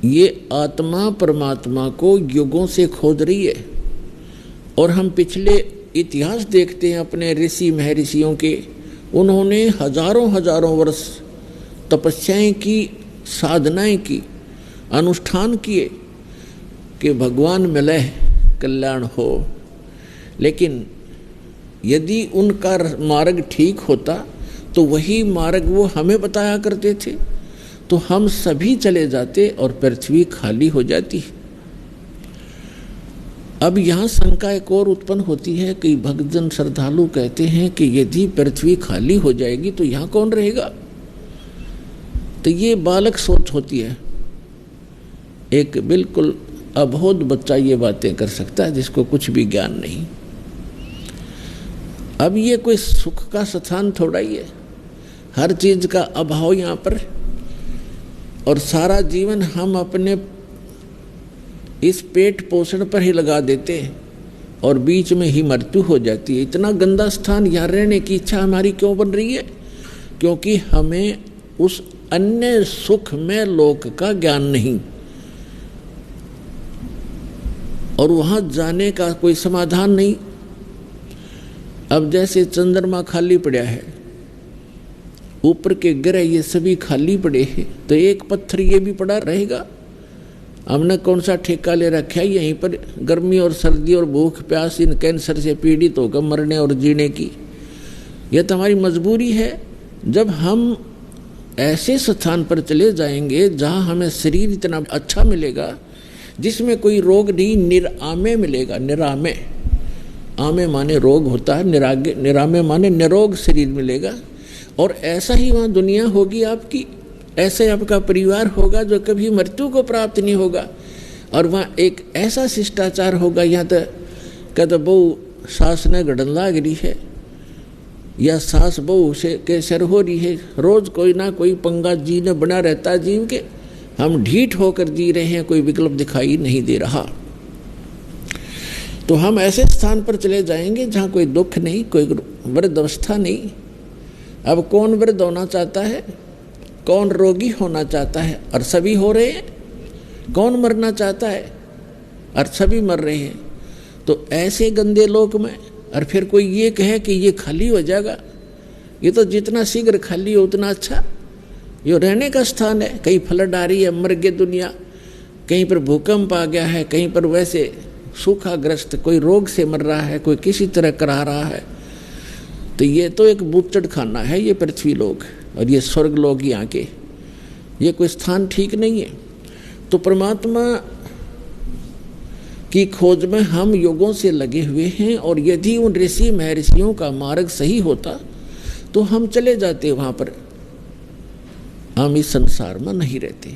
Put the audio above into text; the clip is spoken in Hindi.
ये आत्मा परमात्मा को युगों से खोज रही है। और हम पिछले इतिहास देखते हैं अपने ऋषि महर्षियों के, उन्होंने हजारों हजारों वर्ष तपस्याएं की, साधनाएं की, अनुष्ठान किए कि भगवान मिले कल्याण हो। लेकिन यदि उनका मार्ग ठीक होता तो वही मार्ग वो हमें बताया करते थे, तो हम सभी चले जाते और पृथ्वी खाली हो जाती। अब यहाँ शंका एक और उत्पन्न होती है कि भक्तजन श्रद्धालु कहते हैं कि यदि पृथ्वी खाली हो जाएगी तो यहाँ कौन रहेगा। तो ये बालक सोच होती है, एक बिल्कुल अबोध बच्चा ये बातें कर सकता है जिसको कुछ भी ज्ञान नहीं। अब ये कोई सुख का स्थान थोड़ा ही है, हर चीज का अभाव यहाँ पर, और सारा जीवन हम अपने इस पेट पोषण पर ही लगा देते हैं और बीच में ही मृत्यु हो जाती है। इतना गंदा स्थान यहाँ रहने की इच्छा हमारी क्यों बन रही है? क्योंकि हमें उस अन्य सुख में लोक का ज्ञान नहीं, और वहां जाने का कोई समाधान नहीं। अब जैसे चंद्रमा खाली पड़ा है, ऊपर के ग्रह ये सभी खाली पड़े हैं, तो एक पत्थर ये भी पड़ा रहेगा। हमने कौन सा ठेका ले रखा है यहीं पर गर्मी और सर्दी और भूख प्यास इन कैंसर से पीड़ित होकर मरने और जीने की? यह तो हमारी मजबूरी है। जब हम ऐसे स्थान पर चले जाएंगे जहाँ हमें शरीर इतना अच्छा मिलेगा, जिसमें कोई रोग नहीं, निरामे मिलेगा। निरामे, आमे माने रोग होता है, निरामे माने निरोग शरीर मिलेगा। और ऐसा ही वहाँ दुनिया होगी आपकी, ऐसे आपका परिवार होगा जो कभी मृत्यु को प्राप्त नहीं होगा। और वहाँ एक ऐसा शिष्टाचार होगा, यहाँ तो कद बहु सास न गड़न लाग रही है या सास बहु से के सर हो रही है, रोज कोई ना कोई पंगा जी ने बना रहता है जीव के, हम ढीठ होकर जी रहे हैं, कोई विकल्प दिखाई नहीं दे रहा। तो हम ऐसे स्थान पर चले जाएंगे जहाँ कोई दुख नहीं, कोई वृद्धावस्था नहीं। अब कौन वृद्ध होना चाहता है, कौन रोगी होना चाहता है, और सभी हो रहे हैं। कौन मरना चाहता है, और सभी मर रहे हैं। तो ऐसे गंदे लोक में और फिर कोई ये कहे कि ये खाली हो जाएगा, ये तो जितना शीघ्र खाली हो उतना अच्छा। ये रहने का स्थान है, कहीं फ्लड आ रही है, मर गई दुनिया, कहीं पर भूकंप आ गया है, कहीं पर वैसे सूखाग्रस्त कोई रोग से मर रहा है, कोई किसी तरह करा रहा है। तो ये तो एक बूचड़ खाना है ये पृथ्वी लोक, और ये स्वर्ग लोक यहाँ के, ये कोई स्थान ठीक नहीं है। तो परमात्मा की खोज में हम युगों से लगे हुए हैं, और यदि उन ऋषि महर्षियों का मार्ग सही होता तो हम चले जाते वहाँ पर, हम इस संसार में नहीं रहते।